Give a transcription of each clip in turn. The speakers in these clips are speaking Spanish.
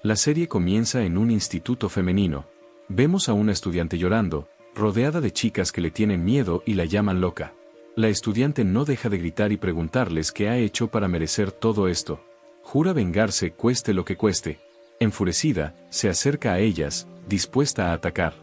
La serie comienza en un instituto femenino. Vemos a una estudiante llorando, rodeada de chicas que le tienen miedo y la llaman loca. La estudiante no deja de gritar y preguntarles qué ha hecho para merecer todo esto. Jura vengarse cueste lo que cueste. Enfurecida, se acerca a ellas, dispuesta a atacar.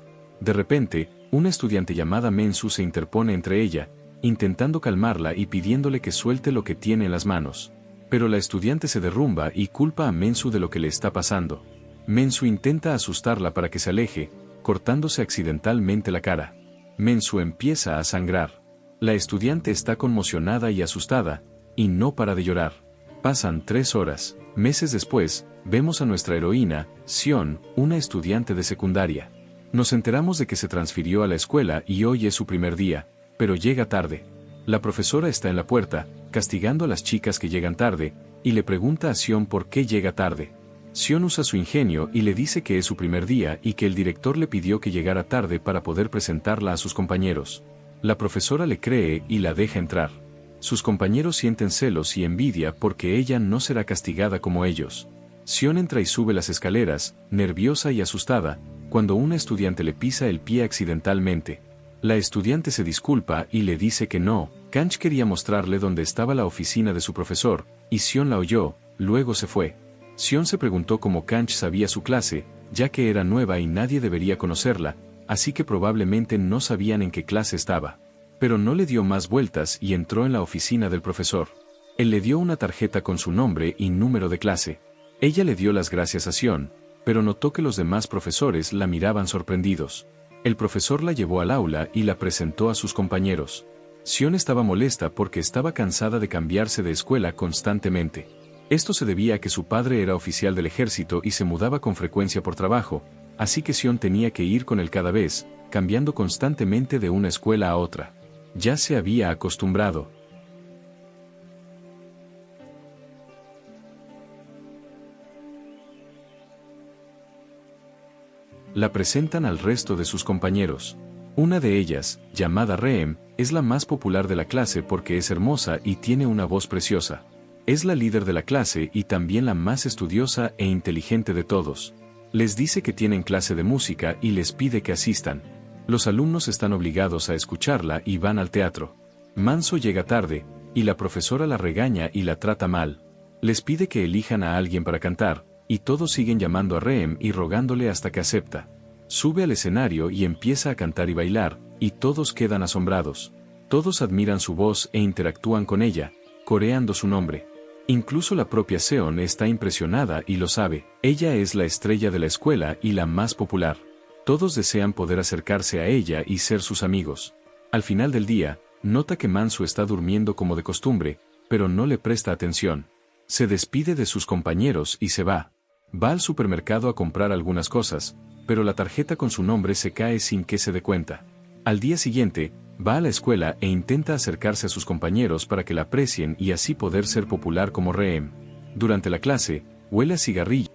De repente, una estudiante llamada Mensu se interpone entre ella, intentando calmarla y pidiéndole que suelte lo que tiene en las manos. Pero la estudiante se derrumba y culpa a Mensu de lo que le está pasando. Mensu intenta asustarla para que se aleje, cortándose accidentalmente la cara. Mensu empieza a sangrar. La estudiante está conmocionada y asustada, y no para de llorar. Pasan 3 horas. Meses después, vemos a nuestra heroína, Sion, una estudiante de secundaria. Nos enteramos de que se transfirió a la escuela y hoy es su primer día, pero llega tarde. La profesora está en la puerta, castigando a las chicas que llegan tarde, y le pregunta a Sion por qué llega tarde. Sion usa su ingenio y le dice que es su primer día y que el director le pidió que llegara tarde para poder presentarla a sus compañeros. La profesora le cree y la deja entrar. Sus compañeros sienten celos y envidia porque ella no será castigada como ellos. Sion entra y sube las escaleras, nerviosa y asustada, cuando una estudiante le pisa el pie accidentalmente. La estudiante se disculpa y le dice que no. Kanch quería mostrarle dónde estaba la oficina de su profesor, y Sion la oyó, luego se fue. Sion se preguntó cómo Kanch sabía su clase, ya que era nueva y nadie debería conocerla, así que probablemente no sabían en qué clase estaba. Pero no le dio más vueltas y entró en la oficina del profesor. Él le dio una tarjeta con su nombre y número de clase. Ella le dio las gracias a Sion, pero notó que los demás profesores la miraban sorprendidos. El profesor la llevó al aula y la presentó a sus compañeros. Sion estaba molesta porque estaba cansada de cambiarse de escuela constantemente. Esto se debía a que su padre era oficial del ejército y se mudaba con frecuencia por trabajo, así que Sion tenía que ir con él cada vez, cambiando constantemente de una escuela a otra. Ya se había acostumbrado. La presentan al resto de sus compañeros. Una de ellas, llamada Reem, es la más popular de la clase porque es hermosa y tiene una voz preciosa. Es la líder de la clase y también la más estudiosa e inteligente de todos. Les dice que tienen clase de música y les pide que asistan. Los alumnos están obligados a escucharla y van al teatro. Manso llega tarde, y la profesora la regaña y la trata mal. Les pide que elijan a alguien para cantar, y todos siguen llamando a Reem y rogándole hasta que acepta. Sube al escenario y empieza a cantar y bailar, y todos quedan asombrados. Todos admiran su voz e interactúan con ella, coreando su nombre. Incluso la propia Seon está impresionada y lo sabe. Ella es la estrella de la escuela y la más popular. Todos desean poder acercarse a ella y ser sus amigos. Al final del día, nota que Mansu está durmiendo como de costumbre, pero no le presta atención. Se despide de sus compañeros y se va. Va al supermercado a comprar algunas cosas, pero la tarjeta con su nombre se cae sin que se dé cuenta. Al día siguiente, va a la escuela e intenta acercarse a sus compañeros para que la aprecien y así poder ser popular como Reem. Durante la clase, huele a cigarrillo.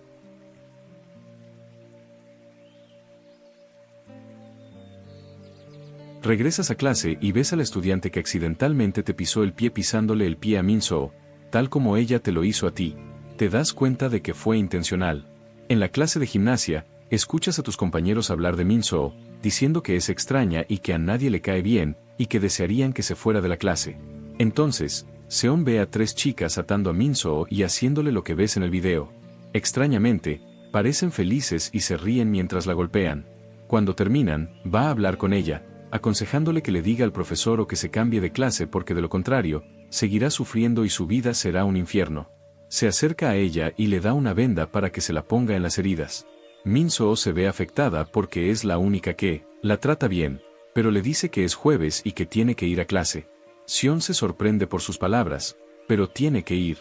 Regresas a clase y ves al estudiante que accidentalmente te pisó el pie pisándole el pie a Minso, tal como ella te lo hizo a ti. Te das cuenta de que fue intencional. En la clase de gimnasia, escuchas a tus compañeros hablar de Minso, diciendo que es extraña y que a nadie le cae bien, y que desearían que se fuera de la clase. Entonces, Seon ve a 3 chicas atando a Minso y haciéndole lo que ves en el video. Extrañamente, parecen felices y se ríen mientras la golpean. Cuando terminan, va a hablar con ella, aconsejándole que le diga al profesor o que se cambie de clase porque de lo contrario, seguirá sufriendo y su vida será un infierno. Se acerca a ella y le da una venda para que se la ponga en las heridas. Minso se ve afectada porque es la única que la trata bien, pero le dice que es jueves y que tiene que ir a clase. Sion se sorprende por sus palabras, pero tiene que ir.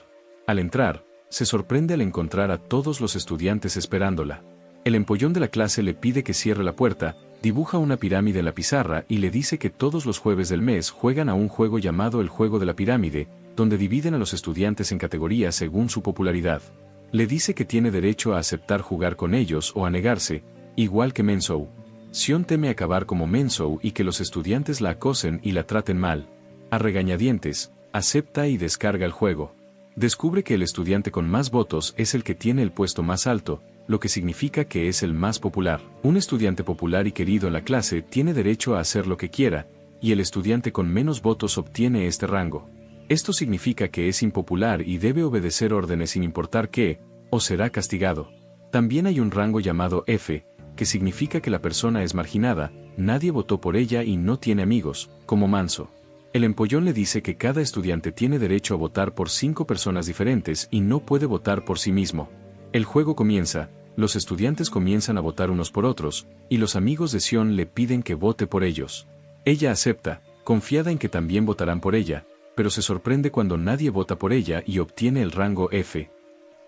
Al entrar, se sorprende al encontrar a todos los estudiantes esperándola. El empollón de la clase le pide que cierre la puerta, dibuja una pirámide en la pizarra y le dice que todos los jueves del mes juegan a un juego llamado el juego de la pirámide, donde dividen a los estudiantes en categorías según su popularidad. Le dice que tiene derecho a aceptar jugar con ellos o a negarse, igual que Mensou. Sion teme acabar como Mensou y que los estudiantes la acosen y la traten mal. A regañadientes, acepta y descarga el juego. Descubre que el estudiante con más votos es el que tiene el puesto más alto, lo que significa que es el más popular. Un estudiante popular y querido en la clase tiene derecho a hacer lo que quiera, y el estudiante con menos votos obtiene este rango. Esto significa que es impopular y debe obedecer órdenes sin importar qué, o será castigado. También hay un rango llamado F, que significa que la persona es marginada, nadie votó por ella y no tiene amigos, como Manso. El empollón le dice que cada estudiante tiene derecho a votar por 5 personas diferentes y no puede votar por sí mismo. El juego comienza, los estudiantes comienzan a votar unos por otros, y los amigos de Sion le piden que vote por ellos. Ella acepta, confiada en que también votarán por ella, pero se sorprende cuando nadie vota por ella y obtiene el rango F.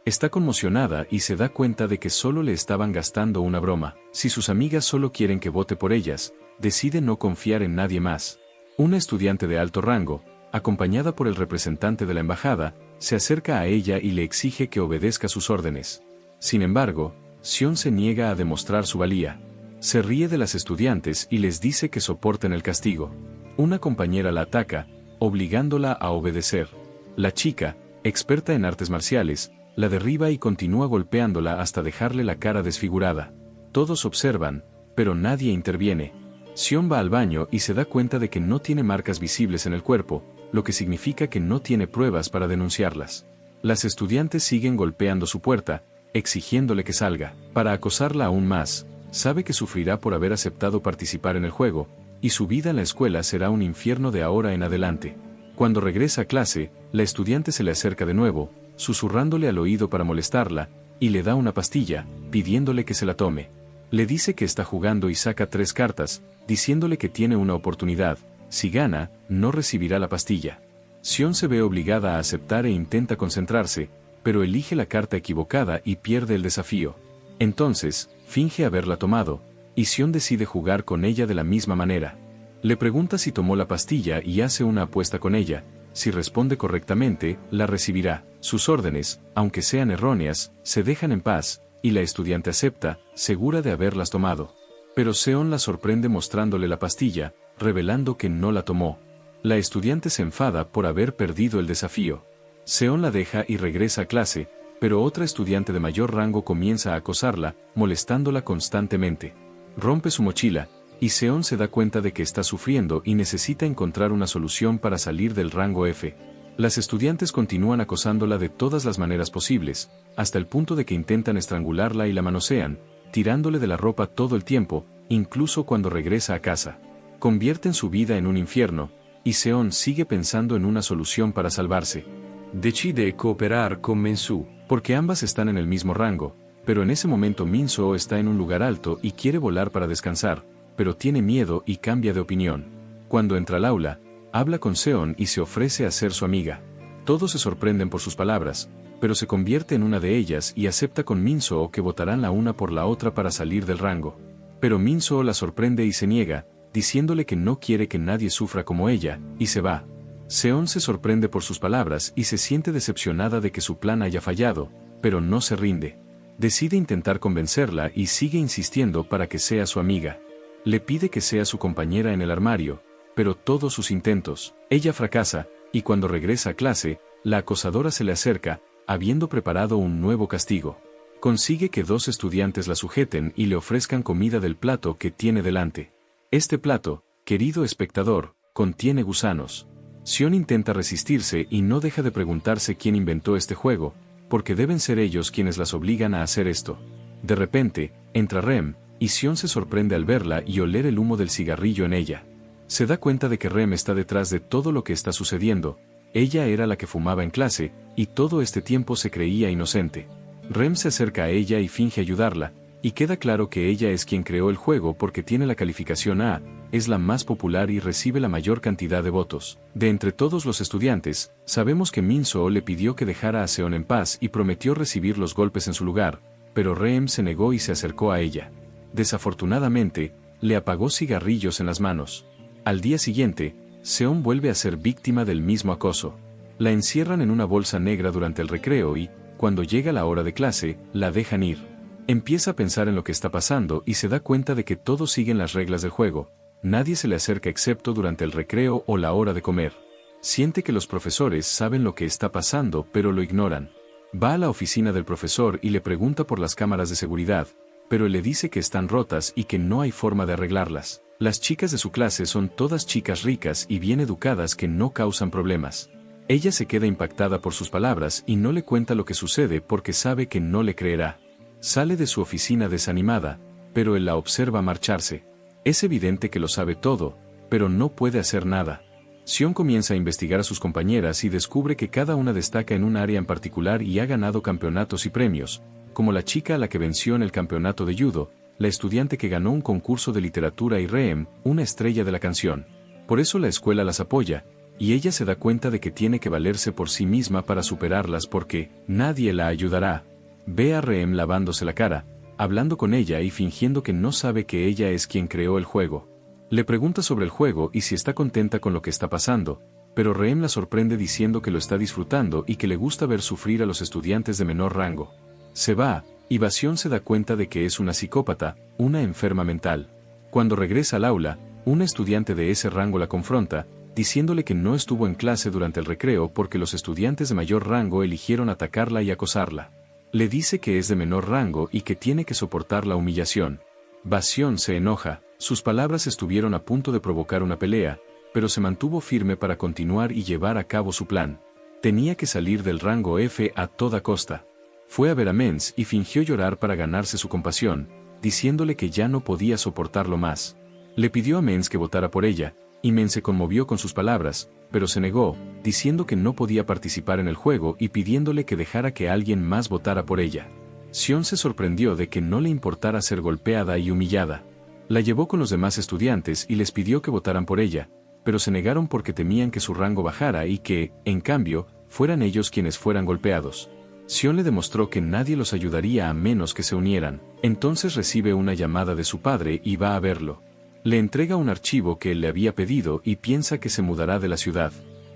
Está conmocionada y se da cuenta de que solo le estaban gastando una broma. Si sus amigas solo quieren que vote por ellas, decide no confiar en nadie más. Una estudiante de alto rango, acompañada por el representante de la embajada, se acerca a ella y le exige que obedezca sus órdenes. Sin embargo, Sion se niega a demostrar su valía. Se ríe de las estudiantes y les dice que soporten el castigo. Una compañera la ataca, obligándola a obedecer. La chica, experta en artes marciales, la derriba y continúa golpeándola hasta dejarle la cara desfigurada. Todos observan, pero nadie interviene. Sion va al baño y se da cuenta de que no tiene marcas visibles en el cuerpo, lo que significa que no tiene pruebas para denunciarlas. Las estudiantes siguen golpeando su puerta, exigiéndole que salga. Para acosarla aún más, sabe que sufrirá por haber aceptado participar en el juego, y su vida en la escuela será un infierno de ahora en adelante. Cuando regresa a clase, la estudiante se le acerca de nuevo, susurrándole al oído para molestarla, y le da una pastilla, pidiéndole que se la tome. Le dice que está jugando y saca 3 cartas, diciéndole que tiene una oportunidad, si gana, no recibirá la pastilla. Sion se ve obligada a aceptar e intenta concentrarse, pero elige la carta equivocada y pierde el desafío. Entonces, finge haberla tomado, y Sion decide jugar con ella de la misma manera. Le pregunta si tomó la pastilla y hace una apuesta con ella. Si responde correctamente, la recibirá. Sus órdenes, aunque sean erróneas, se dejan en paz, y la estudiante acepta, segura de haberlas tomado. Pero Seon la sorprende mostrándole la pastilla, revelando que no la tomó. La estudiante se enfada por haber perdido el desafío. Seon la deja y regresa a clase, pero otra estudiante de mayor rango comienza a acosarla, molestándola constantemente. Rompe su mochila, y Seon se da cuenta de que está sufriendo y necesita encontrar una solución para salir del rango F. Las estudiantes continúan acosándola de todas las maneras posibles, hasta el punto de que intentan estrangularla y la manosean, tirándole de la ropa todo el tiempo, incluso cuando regresa a casa. Convierten su vida en un infierno, y Seon sigue pensando en una solución para salvarse. Decide cooperar con Minsu, porque ambas están en el mismo rango, pero en ese momento Minso está en un lugar alto y quiere volar para descansar, pero tiene miedo y cambia de opinión. Cuando entra al aula, habla con Seon y se ofrece a ser su amiga. Todos se sorprenden por sus palabras, pero se convierte en una de ellas y acepta con Minso que votarán la una por la otra para salir del rango. Pero Minso la sorprende y se niega, diciéndole que no quiere que nadie sufra como ella, y se va. Seon se sorprende por sus palabras y se siente decepcionada de que su plan haya fallado, pero no se rinde. Decide intentar convencerla y sigue insistiendo para que sea su amiga. Le pide que sea su compañera en el armario, pero todos sus intentos, ella fracasa, y cuando regresa a clase, la acosadora se le acerca, habiendo preparado un nuevo castigo. Consigue que 2 estudiantes la sujeten y le ofrezcan comida del plato que tiene delante. Este plato, querido espectador, contiene gusanos. Sion intenta resistirse y no deja de preguntarse quién inventó este juego, porque deben ser ellos quienes las obligan a hacer esto. De repente, entra Rem, y Sion se sorprende al verla y oler el humo del cigarrillo en ella. Se da cuenta de que Rem está detrás de todo lo que está sucediendo. Ella era la que fumaba en clase, y todo este tiempo se creía inocente. Rem se acerca a ella y finge ayudarla, y queda claro que ella es quien creó el juego porque tiene la calificación A, es la más popular y recibe la mayor cantidad de votos. De entre todos los estudiantes, sabemos que Minso le pidió que dejara a Seon en paz y prometió recibir los golpes en su lugar, pero Rem se negó y se acercó a ella. Desafortunadamente, le apagó cigarrillos en las manos. Al día siguiente, Seon vuelve a ser víctima del mismo acoso. La encierran en una bolsa negra durante el recreo y, cuando llega la hora de clase, la dejan ir. Empieza a pensar en lo que está pasando y se da cuenta de que todos siguen las reglas del juego. Nadie se le acerca excepto durante el recreo o la hora de comer. Siente que los profesores saben lo que está pasando pero lo ignoran. Va a la oficina del profesor y le pregunta por las cámaras de seguridad, pero él le dice que están rotas y que no hay forma de arreglarlas. Las chicas de su clase son todas chicas ricas y bien educadas que no causan problemas. Ella se queda impactada por sus palabras y no le cuenta lo que sucede porque sabe que no le creerá. Sale de su oficina desanimada, pero él la observa marcharse. Es evidente que lo sabe todo, pero no puede hacer nada. Sion comienza a investigar a sus compañeras y descubre que cada una destaca en un área en particular y ha ganado campeonatos y premios, como la chica a la que venció en el campeonato de judo, la estudiante que ganó un concurso de literatura y Reem, una estrella de la canción. Por eso la escuela las apoya, y ella se da cuenta de que tiene que valerse por sí misma para superarlas porque nadie la ayudará. Ve a Reem lavándose la cara, hablando con ella y fingiendo que no sabe que ella es quien creó el juego. Le pregunta sobre el juego y si está contenta con lo que está pasando, pero Reem la sorprende diciendo que lo está disfrutando y que le gusta ver sufrir a los estudiantes de menor rango. Se va, y Basion se da cuenta de que es una psicópata, una enferma mental. Cuando regresa al aula, una estudiante de ese rango la confronta, diciéndole que no estuvo en clase durante el recreo porque los estudiantes de mayor rango eligieron atacarla y acosarla. Le dice que es de menor rango y que tiene que soportar la humillación. Basion se enoja, sus palabras estuvieron a punto de provocar una pelea, pero se mantuvo firme para continuar y llevar a cabo su plan. Tenía que salir del rango F a toda costa. Fue a ver a Mens y fingió llorar para ganarse su compasión, diciéndole que ya no podía soportarlo más. Le pidió a Mens que votara por ella, y Mens se conmovió con sus palabras, pero se negó, diciendo que no podía participar en el juego y pidiéndole que dejara que alguien más votara por ella. Sion se sorprendió de que no le importara ser golpeada y humillada. La llevó con los demás estudiantes y les pidió que votaran por ella, pero se negaron porque temían que su rango bajara y que, en cambio, fueran ellos quienes fueran golpeados. Sion le demostró que nadie los ayudaría a menos que se unieran. Entonces recibe una llamada de su padre y va a verlo. Le entrega un archivo que él le había pedido y piensa que se mudará de la ciudad.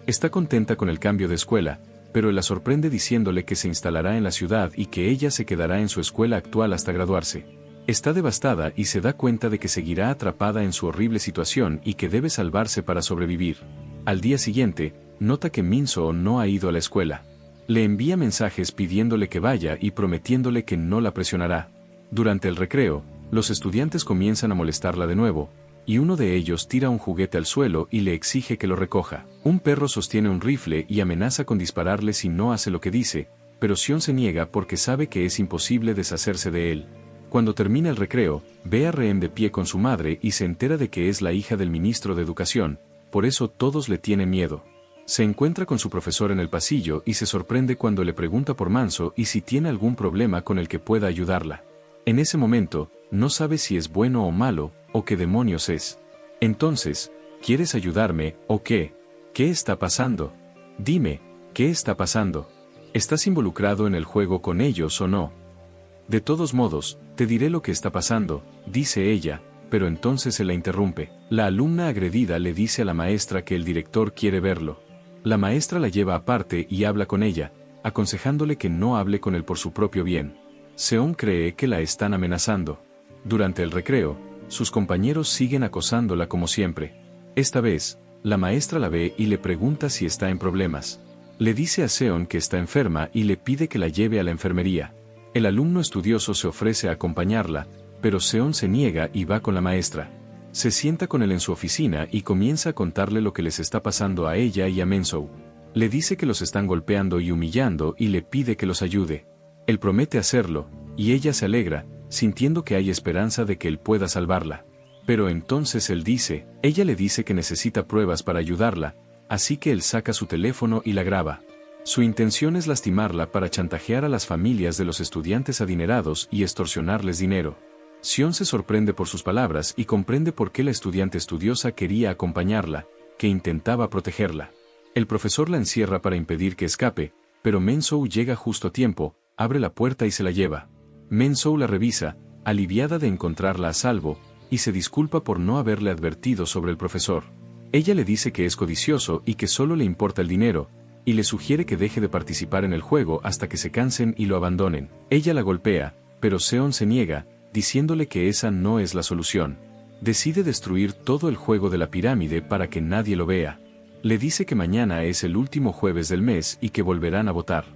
Está contenta con el cambio de escuela, pero él la sorprende diciéndole que se instalará en la ciudad y que ella se quedará en su escuela actual hasta graduarse. Está devastada y se da cuenta de que seguirá atrapada en su horrible situación y que debe salvarse para sobrevivir. Al día siguiente, nota que Min-soo no ha ido a la escuela. Le envía mensajes pidiéndole que vaya y prometiéndole que no la presionará. Durante el recreo, los estudiantes comienzan a molestarla de nuevo, y uno de ellos tira un juguete al suelo y le exige que lo recoja. Un perro sostiene un rifle y amenaza con dispararle si no hace lo que dice, pero Sion se niega porque sabe que es imposible deshacerse de él. Cuando termina el recreo, ve a Reem de pie con su madre y se entera de que es la hija del ministro de Educación, por eso todos le tienen miedo. Se encuentra con su profesor en el pasillo y se sorprende cuando le pregunta por Manso y si tiene algún problema con el que pueda ayudarla. En ese momento, no sabe si es bueno o malo, o qué demonios es. Entonces, ¿quieres ayudarme, o qué? ¿Qué está pasando? Dime, ¿qué está pasando? ¿Estás involucrado en el juego con ellos o no? De todos modos, te diré lo que está pasando, dice ella, pero entonces se la interrumpe. La alumna agredida le dice a la maestra que el director quiere verlo. La maestra la lleva aparte y habla con ella, aconsejándole que no hable con él por su propio bien. Seon cree que la están amenazando. Durante el recreo, sus compañeros siguen acosándola como siempre. Esta vez, la maestra la ve y le pregunta si está en problemas. Le dice a Seon que está enferma y le pide que la lleve a la enfermería. El alumno estudioso se ofrece a acompañarla, pero Seon se niega y va con la maestra. Se sienta con él en su oficina y comienza a contarle lo que les está pasando a ella y a Min-soo. Le dice que los están golpeando y humillando y le pide que los ayude. Él promete hacerlo, y ella se alegra, sintiendo que hay esperanza de que él pueda salvarla. Pero entonces ella le dice que necesita pruebas para ayudarla, así que él saca su teléfono y la graba. Su intención es lastimarla para chantajear a las familias de los estudiantes adinerados y extorsionarles dinero. Sion se sorprende por sus palabras y comprende por qué la estudiante estudiosa quería acompañarla, que intentaba protegerla. El profesor la encierra para impedir que escape, pero Min-soo llega justo a tiempo, abre la puerta y se la lleva. Min-soo la revisa, aliviada de encontrarla a salvo, y se disculpa por no haberle advertido sobre el profesor. Ella le dice que es codicioso y que solo le importa el dinero, y le sugiere que deje de participar en el juego hasta que se cansen y lo abandonen. Ella la golpea, pero Seon se niega, diciéndole que esa no es la solución. Decide destruir todo el juego de la pirámide para que nadie lo vea. Le dice que mañana es el último jueves del mes y que volverán a votar.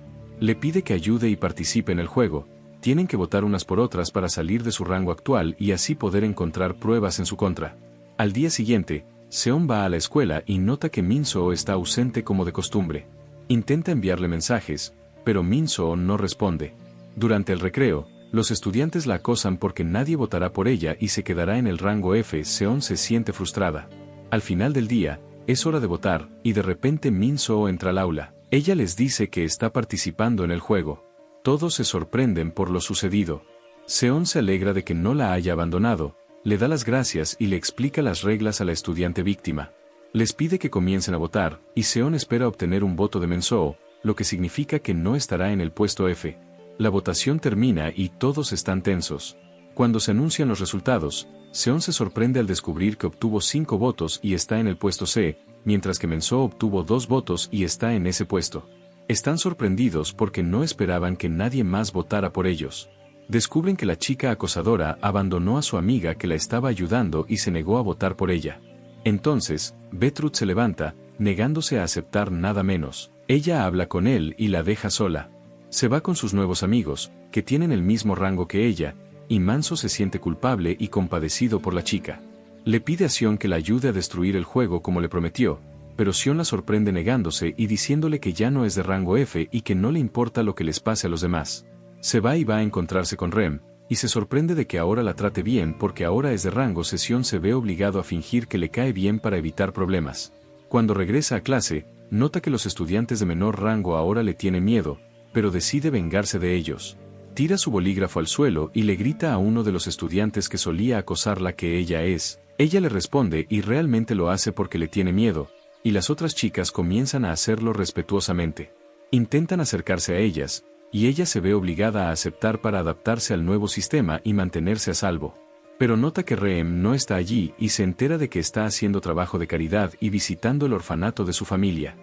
Le pide que ayude y participe en el juego. Tienen que votar unas por otras para salir de su rango actual y así poder encontrar pruebas en su contra. Al día siguiente, Seon va a la escuela y nota que Min-soo está ausente como de costumbre. Intenta enviarle mensajes, pero Min-soo no responde. Durante el recreo, los estudiantes la acosan porque nadie votará por ella y se quedará en el rango F. Seon se siente frustrada. Al final del día, es hora de votar, y de repente Min-soo entra al aula. Ella les dice que está participando en el juego. Todos se sorprenden por lo sucedido. Seon se alegra de que no la haya abandonado, le da las gracias y le explica las reglas a la estudiante víctima. Les pide que comiencen a votar, y Seon espera obtener un voto de Min-soo, lo que significa que no estará en el puesto F. La votación termina y todos están tensos. Cuando se anuncian los resultados, Seon se sorprende al descubrir que obtuvo 5 votos y está en el puesto C, mientras que Min-soo obtuvo 2 votos y está en ese puesto. Están sorprendidos porque no esperaban que nadie más votara por ellos. Descubren que la chica acosadora abandonó a su amiga que la estaba ayudando y se negó a votar por ella. Entonces, Betrut se levanta, negándose a aceptar nada menos. Ella habla con él y la deja sola. Se va con sus nuevos amigos, que tienen el mismo rango que ella, y Manso se siente culpable y compadecido por la chica. Le pide a Sion que la ayude a destruir el juego como le prometió, pero Sion la sorprende negándose y diciéndole que ya no es de rango F y que no le importa lo que les pase a los demás. Se va y va a encontrarse con Rem, y se sorprende de que ahora la trate bien porque ahora es de rango C. Sion se ve obligado a fingir que le cae bien para evitar problemas. Cuando regresa a clase, nota que los estudiantes de menor rango ahora le tienen miedo, pero decide vengarse de ellos. Tira su bolígrafo al suelo y le grita a uno de los estudiantes que solía acosarla que ella es. Ella le responde y realmente lo hace porque le tiene miedo, y las otras chicas comienzan a hacerlo respetuosamente. Intentan acercarse a ellas, y ella se ve obligada a aceptar para adaptarse al nuevo sistema y mantenerse a salvo. Pero nota que Reem no está allí y se entera de que está haciendo trabajo de caridad y visitando el orfanato de su familia.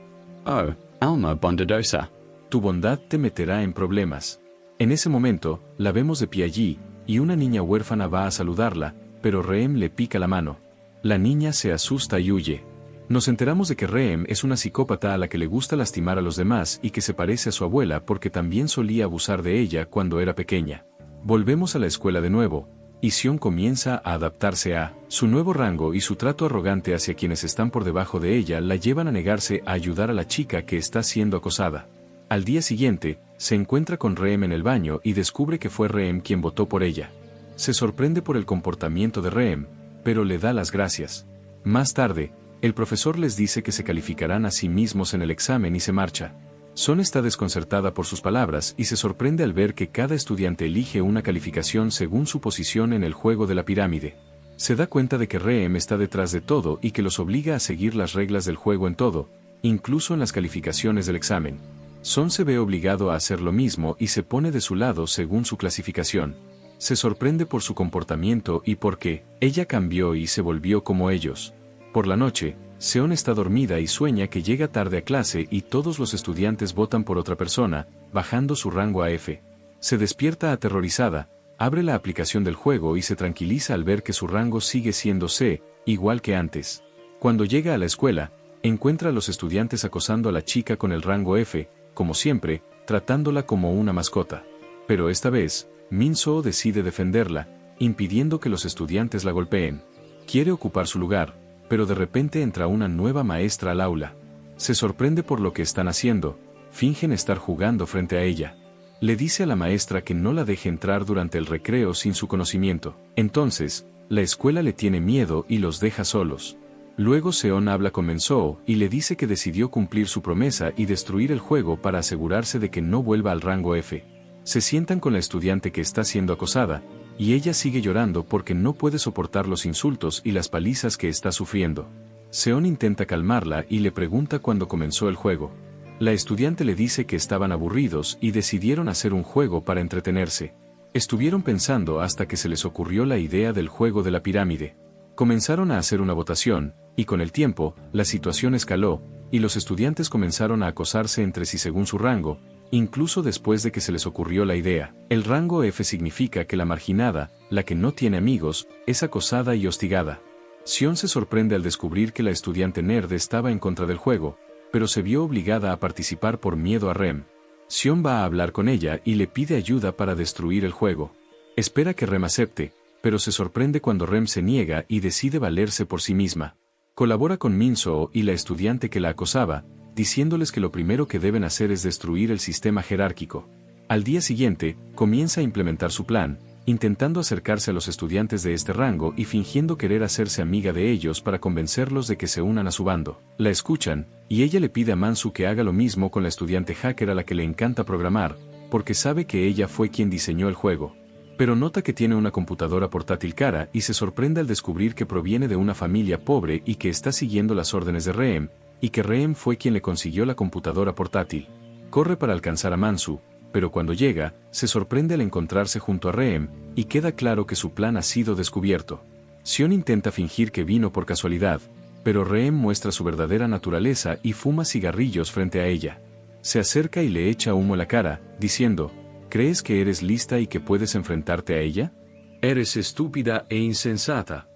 Oh, Alma Bondadosa. Tu bondad te meterá en problemas. En ese momento, la vemos de pie allí, y una niña huérfana va a saludarla, pero Reem le pica la mano. La niña se asusta y huye. Nos enteramos de que Reem es una psicópata a la que le gusta lastimar a los demás y que se parece a su abuela porque también solía abusar de ella cuando era pequeña. Volvemos a la escuela de nuevo, y Sion comienza a adaptarse a su nuevo rango y su trato arrogante hacia quienes están por debajo de ella la llevan a negarse a ayudar a la chica que está siendo acosada. Al día siguiente, se encuentra con Reem en el baño y descubre que fue Reem quien votó por ella. Se sorprende por el comportamiento de Reem, pero le da las gracias. Más tarde, el profesor les dice que se calificarán a sí mismos en el examen y se marcha. Son está desconcertada por sus palabras y se sorprende al ver que cada estudiante elige una calificación según su posición en el juego de la pirámide. Se da cuenta de que Reem está detrás de todo y que los obliga a seguir las reglas del juego en todo, incluso en las calificaciones del examen. Son se ve obligado a hacer lo mismo y se pone de su lado según su clasificación. Se sorprende por su comportamiento y por qué ella cambió y se volvió como ellos. Por la noche, Seon está dormida y sueña que llega tarde a clase y todos los estudiantes votan por otra persona, bajando su rango a F. Se despierta aterrorizada, abre la aplicación del juego y se tranquiliza al ver que su rango sigue siendo C, igual que antes. Cuando llega a la escuela, encuentra a los estudiantes acosando a la chica con el rango F, como siempre, tratándola como una mascota. Pero esta vez, Min-soo decide defenderla, impidiendo que los estudiantes la golpeen. Quiere ocupar su lugar, pero de repente entra una nueva maestra al aula. Se sorprende por lo que están haciendo, fingen estar jugando frente a ella. Le dice a la maestra que no la deje entrar durante el recreo sin su conocimiento. Entonces, la escuela le tiene miedo y los deja solos. Luego Seon habla con Min-soo y le dice que decidió cumplir su promesa y destruir el juego para asegurarse de que no vuelva al rango F. Se sientan con la estudiante que está siendo acosada, y ella sigue llorando porque no puede soportar los insultos y las palizas que está sufriendo. Seon intenta calmarla y le pregunta cuándo comenzó el juego. La estudiante le dice que estaban aburridos y decidieron hacer un juego para entretenerse. Estuvieron pensando hasta que se les ocurrió la idea del juego de la pirámide. Comenzaron a hacer una votación, y con el tiempo, la situación escaló, y los estudiantes comenzaron a acosarse entre sí según su rango, incluso después de que se les ocurrió la idea. El rango F significa que la marginada, la que no tiene amigos, es acosada y hostigada. Sion se sorprende al descubrir que la estudiante nerd estaba en contra del juego, pero se vio obligada a participar por miedo a Rem. Sion va a hablar con ella y le pide ayuda para destruir el juego. Espera que Rem acepte, pero se sorprende cuando Rem se niega y decide valerse por sí misma. Colabora con Min-soo y la estudiante que la acosaba, diciéndoles que lo primero que deben hacer es destruir el sistema jerárquico. Al día siguiente, comienza a implementar su plan, intentando acercarse a los estudiantes de este rango y fingiendo querer hacerse amiga de ellos para convencerlos de que se unan a su bando. La escuchan, y ella le pide a Mansu que haga lo mismo con la estudiante hacker a la que le encanta programar, porque sabe que ella fue quien diseñó el juego. Pero nota que tiene una computadora portátil cara y se sorprende al descubrir que proviene de una familia pobre y que está siguiendo las órdenes de Reem, y que Reem fue quien le consiguió la computadora portátil. Corre para alcanzar a Mansu, pero cuando llega, se sorprende al encontrarse junto a Reem, y queda claro que su plan ha sido descubierto. Sion intenta fingir que vino por casualidad, pero Reem muestra su verdadera naturaleza y fuma cigarrillos frente a ella. Se acerca y le echa humo en la cara, diciendo, ¿crees que eres lista y que puedes enfrentarte a ella? Eres estúpida e insensata.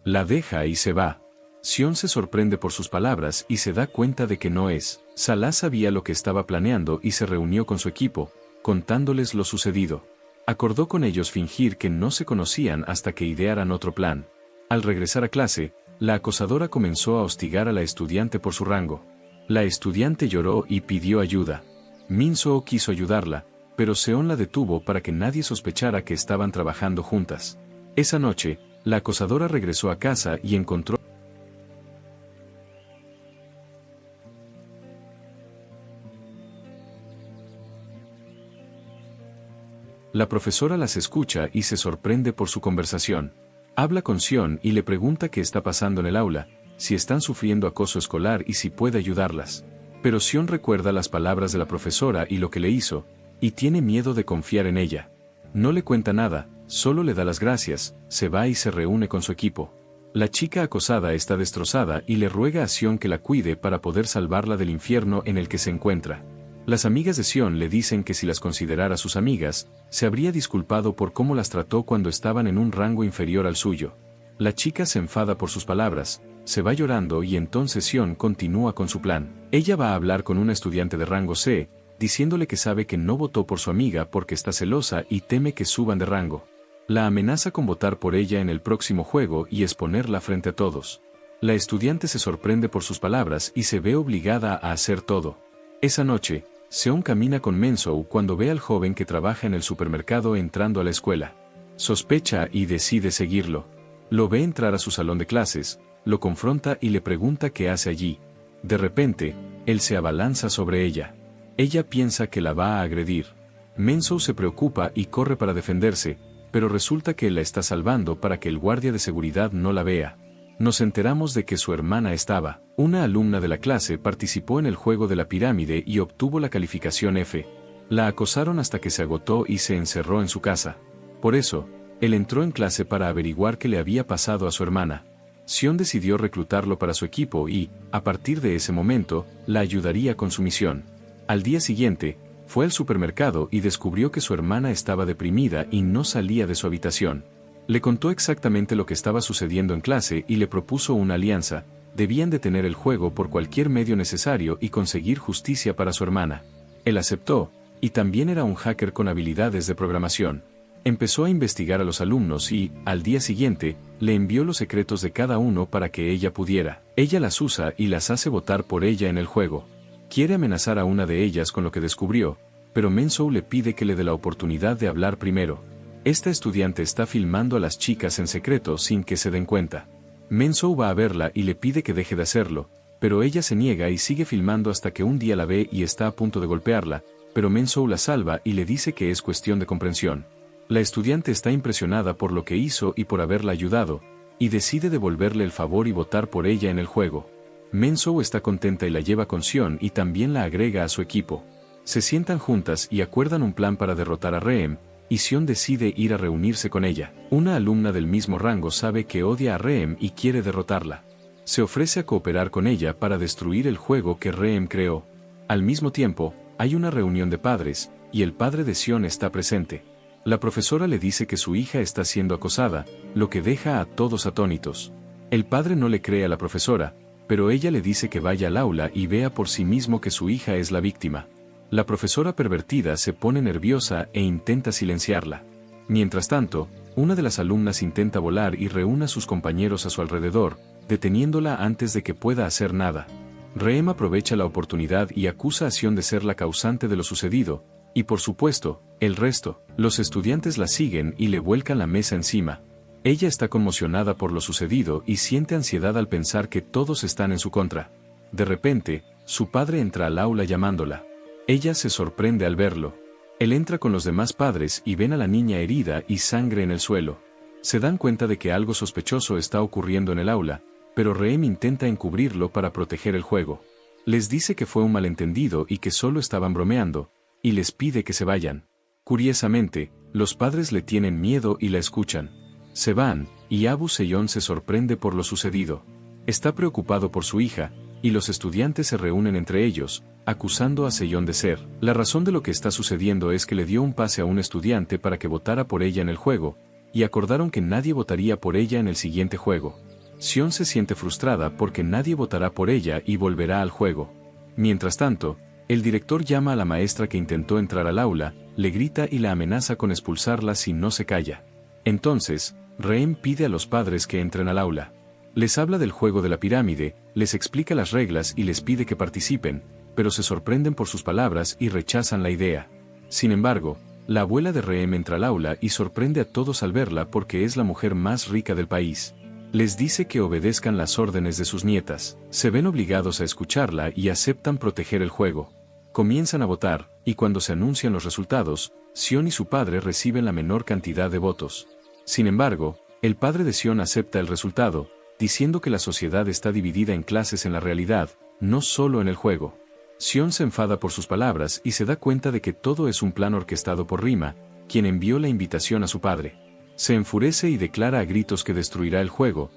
La deja y se va. Sion se sorprende por sus palabras y se da cuenta de que no es. Salah sabía lo que estaba planeando y se reunió con su equipo, contándoles lo sucedido. Acordó con ellos fingir que no se conocían hasta que idearan otro plan. Al regresar a clase, la acosadora comenzó a hostigar a la estudiante por su rango. La estudiante lloró y pidió ayuda. Min-soo quiso ayudarla, pero Seon la detuvo para que nadie sospechara que estaban trabajando juntas. Esa noche, la acosadora regresó a casa y encontró La profesora las escucha y se sorprende por su conversación. Habla con Sion y le pregunta qué está pasando en el aula, si están sufriendo acoso escolar y si puede ayudarlas. Pero Sion recuerda las palabras de la profesora y lo que le hizo, y tiene miedo de confiar en ella. No le cuenta nada, solo le da las gracias, se va y se reúne con su equipo. La chica acosada está destrozada y le ruega a Sion que la cuide para poder salvarla del infierno en el que se encuentra. Las amigas de Sion le dicen que si las considerara sus amigas, se habría disculpado por cómo las trató cuando estaban en un rango inferior al suyo. La chica se enfada por sus palabras, se va llorando y entonces Sion continúa con su plan. Ella va a hablar con una estudiante de rango C, diciéndole que sabe que no votó por su amiga porque está celosa y teme que suban de rango. La amenaza con votar por ella en el próximo juego y exponerla frente a todos. La estudiante se sorprende por sus palabras y se ve obligada a hacer todo. Esa noche, Seon camina con Min-soo cuando ve al joven que trabaja en el supermercado entrando a la escuela. Sospecha y decide seguirlo. Lo ve entrar a su salón de clases, lo confronta y le pregunta qué hace allí. De repente, él se abalanza sobre ella. Ella piensa que la va a agredir. Min-soo se preocupa y corre para defenderse, pero resulta que la está salvando para que el guardia de seguridad no la vea. Nos enteramos de que su hermana estaba. Una alumna de la clase participó en el juego de la pirámide y obtuvo la calificación F. La acosaron hasta que se agotó y se encerró en su casa. Por eso, él entró en clase para averiguar qué le había pasado a su hermana. Sion decidió reclutarlo para su equipo y, a partir de ese momento, la ayudaría con su misión. Al día siguiente, fue al supermercado y descubrió que su hermana estaba deprimida y no salía de su habitación. Le contó exactamente lo que estaba sucediendo en clase y le propuso una alianza. Debían detener el juego por cualquier medio necesario y conseguir justicia para su hermana. Él aceptó, y también era un hacker con habilidades de programación. Empezó a investigar a los alumnos y, al día siguiente, le envió los secretos de cada uno para que ella pudiera. Ella las usa y las hace votar por ella en el juego. Quiere amenazar a una de ellas con lo que descubrió, pero Min-soo le pide que le dé la oportunidad de hablar primero. Esta estudiante está filmando a las chicas en secreto sin que se den cuenta. Min-soo va a verla y le pide que deje de hacerlo, pero ella se niega y sigue filmando hasta que un día la ve y está a punto de golpearla, pero Min-soo la salva y le dice que es cuestión de comprensión. La estudiante está impresionada por lo que hizo y por haberla ayudado, y decide devolverle el favor y votar por ella en el juego. Min-soo está contenta y la lleva con Sion y también la agrega a su equipo. Se sientan juntas y acuerdan un plan para derrotar a Reem, y Sion decide ir a reunirse con ella. Una alumna del mismo rango sabe que odia a Reem y quiere derrotarla. Se ofrece a cooperar con ella para destruir el juego que Reem creó. Al mismo tiempo, hay una reunión de padres, y el padre de Sion está presente. La profesora le dice que su hija está siendo acosada, lo que deja a todos atónitos. El padre no le cree a la profesora, pero ella le dice que vaya al aula y vea por sí mismo que su hija es la víctima. La profesora pervertida se pone nerviosa e intenta silenciarla. Mientras tanto, una de las alumnas intenta volar y reúne a sus compañeros a su alrededor, deteniéndola antes de que pueda hacer nada. Reem aprovecha la oportunidad y acusa a Sion de ser la causante de lo sucedido, y por supuesto, el resto. Los estudiantes la siguen y le vuelcan la mesa encima. Ella está conmocionada por lo sucedido y siente ansiedad al pensar que todos están en su contra. De repente, su padre entra al aula llamándola. Ella se sorprende al verlo. Él entra con los demás padres y ven a la niña herida y sangre en el suelo. Se dan cuenta de que algo sospechoso está ocurriendo en el aula, pero Reem intenta encubrirlo para proteger el juego. Les dice que fue un malentendido y que solo estaban bromeando, y les pide que se vayan. Curiosamente, los padres le tienen miedo y la escuchan. Se van, y Abu Seyon se sorprende por lo sucedido. Está preocupado por su hija, y los estudiantes se reúnen entre ellos, acusando a Seyon de ser. La razón de lo que está sucediendo es que le dio un pase a un estudiante para que votara por ella en el juego, y acordaron que nadie votaría por ella en el siguiente juego. Sion se siente frustrada porque nadie votará por ella y volverá al juego. Mientras tanto, el director llama a la maestra que intentó entrar al aula, le grita y la amenaza con expulsarla si no se calla. Entonces, Reem pide a los padres que entren al aula. Les habla del juego de la pirámide, les explica las reglas y les pide que participen, pero se sorprenden por sus palabras y rechazan la idea. Sin embargo, la abuela de Reem entra al aula y sorprende a todos al verla porque es la mujer más rica del país. Les dice que obedezcan las órdenes de sus nietas. Se ven obligados a escucharla y aceptan proteger el juego. Comienzan a votar, y cuando se anuncian los resultados, Sion y su padre reciben la menor cantidad de votos. Sin embargo, el padre de Sion acepta el resultado, diciendo que la sociedad está dividida en clases en la realidad, no solo en el juego. Sion se enfada por sus palabras y se da cuenta de que todo es un plan orquestado por Rima, quien envió la invitación a su padre. Se enfurece y declara a gritos que destruirá el juego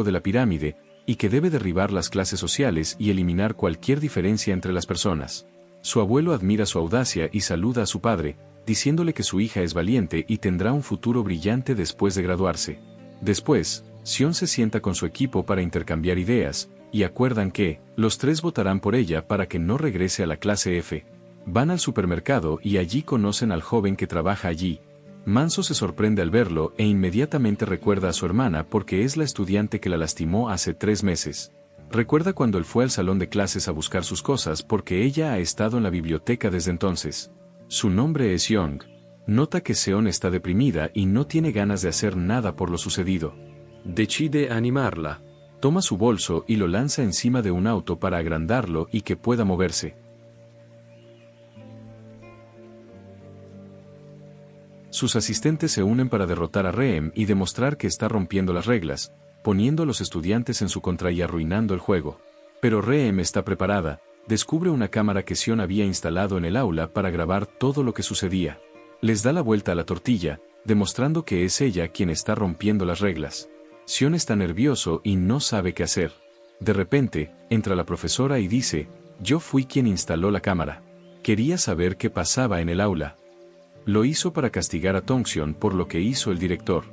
de la pirámide, y que debe derribar las clases sociales y eliminar cualquier diferencia entre las personas. Su abuelo admira su audacia y saluda a su padre, diciéndole que su hija es valiente y tendrá un futuro brillante después de graduarse. Después, Sion se sienta con su equipo para intercambiar ideas, y acuerdan que, los tres votarán por ella para que no regrese a la clase F. Van al supermercado y allí conocen al joven que trabaja allí. Manso se sorprende al verlo e inmediatamente recuerda a su hermana porque es la estudiante que la lastimó hace 3 meses. Recuerda cuando él fue al salón de clases a buscar sus cosas porque ella ha estado en la biblioteca desde entonces. Su nombre es Young. Nota que Seon está deprimida y no tiene ganas de hacer nada por lo sucedido. Decide animarla. Toma su bolso y lo lanza encima de un auto para agrandarlo y que pueda moverse. Sus asistentes se unen para derrotar a Reem y demostrar que está rompiendo las reglas, poniendo a los estudiantes en su contra y arruinando el juego. Pero Reem está preparada, descubre una cámara que Sion había instalado en el aula para grabar todo lo que sucedía. Les da la vuelta a la tortilla, demostrando que es ella quien está rompiendo las reglas. Sion está nervioso y no sabe qué hacer. De repente, entra la profesora y dice, «Yo fui quien instaló la cámara. Quería saber qué pasaba en el aula». Lo hizo para castigar a Tongxion por lo que hizo el director.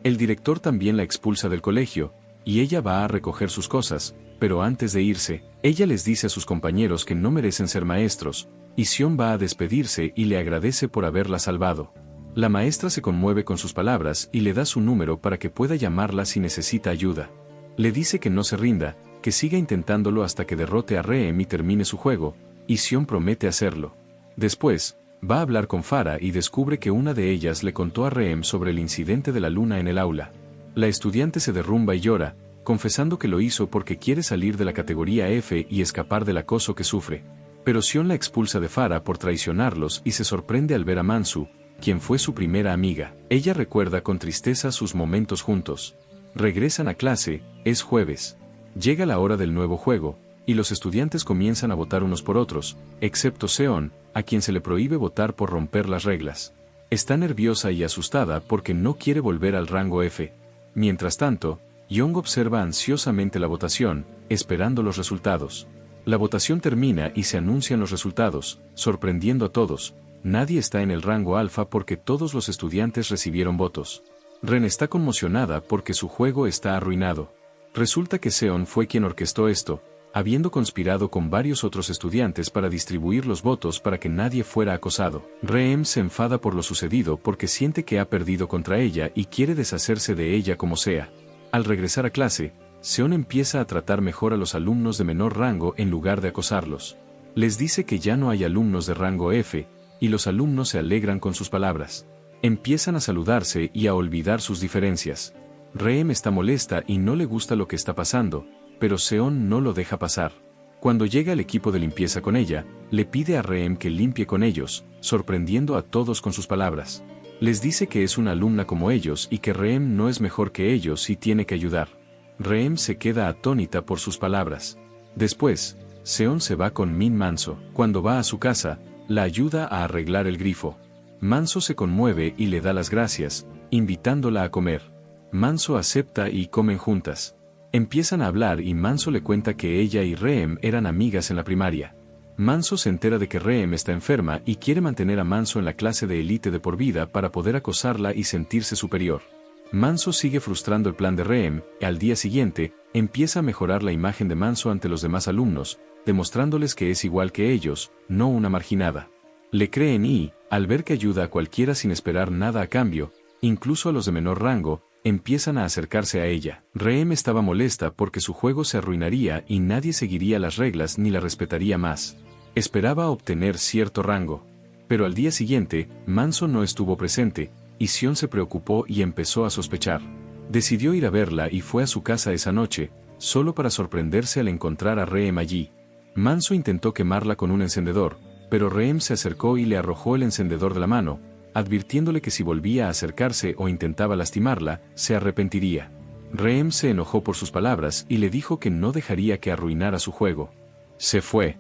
El director también la expulsa del colegio, y ella va a recoger sus cosas, pero antes de irse, ella les dice a sus compañeros que no merecen ser maestros, y Sion va a despedirse y le agradece por haberla salvado. La maestra se conmueve con sus palabras y le da su número para que pueda llamarla si necesita ayuda. Le dice que no se rinda, que siga intentándolo hasta que derrote a Reem y termine su juego, y Sion promete hacerlo. Después, va a hablar con Farah y descubre que una de ellas le contó a Reem sobre el incidente de la luna en el aula. La estudiante se derrumba y llora, confesando que lo hizo porque quiere salir de la categoría F y escapar del acoso que sufre. Pero Sion la expulsa de Farah por traicionarlos y se sorprende al ver a Mansu, quien fue su primera amiga. Ella recuerda con tristeza sus momentos juntos. Regresan a clase, es jueves. Llega la hora del nuevo juego, y los estudiantes comienzan a votar unos por otros, excepto Seon, a quien se le prohíbe votar por romper las reglas. Está nerviosa y asustada porque no quiere volver al rango F. Mientras tanto, Young observa ansiosamente la votación, esperando los resultados. La votación termina y se anuncian los resultados, sorprendiendo a todos. Nadie está en el rango alfa porque todos los estudiantes recibieron votos. Ren está conmocionada porque su juego está arruinado. Resulta que Seon fue quien orquestó esto, habiendo conspirado con varios otros estudiantes para distribuir los votos para que nadie fuera acosado. Reem se enfada por lo sucedido porque siente que ha perdido contra ella y quiere deshacerse de ella como sea. Al regresar a clase, Seon empieza a tratar mejor a los alumnos de menor rango en lugar de acosarlos. Les dice que ya no hay alumnos de rango F, y los alumnos se alegran con sus palabras. Empiezan a saludarse y a olvidar sus diferencias. Reem está molesta y no le gusta lo que está pasando, pero Seon no lo deja pasar. Cuando llega el equipo de limpieza con ella, le pide a Reem que limpie con ellos, sorprendiendo a todos con sus palabras. Les dice que es una alumna como ellos y que Reem no es mejor que ellos y tiene que ayudar. Reem se queda atónita por sus palabras. Después, Seon se va con Min Manso. Cuando va a su casa, la ayuda a arreglar el grifo. Manso se conmueve y le da las gracias, invitándola a comer. Manso acepta y comen juntas. Empiezan a hablar y Manso le cuenta que ella y Reem eran amigas en la primaria. Manso se entera de que Reem está enferma y quiere mantener a Manso en la clase de élite de por vida para poder acosarla y sentirse superior. Manso sigue frustrando el plan de Reem, y al día siguiente, empieza a mejorar la imagen de Manso ante los demás alumnos, demostrándoles que es igual que ellos, no una marginada. Le creen y, al ver que ayuda a cualquiera sin esperar nada a cambio, incluso a los de menor rango, empiezan a acercarse a ella. Reem estaba molesta porque su juego se arruinaría y nadie seguiría las reglas ni la respetaría más. Esperaba obtener cierto rango. Pero al día siguiente, Manso no estuvo presente, y Seon se preocupó y empezó a sospechar. Decidió ir a verla y fue a su casa esa noche, solo para sorprenderse al encontrar a Reem allí. Manso intentó quemarla con un encendedor, pero Reem se acercó y le arrojó el encendedor de la mano, advirtiéndole que si volvía a acercarse o intentaba lastimarla, se arrepentiría. Reem se enojó por sus palabras y le dijo que no dejaría que arruinara su juego. Se fue.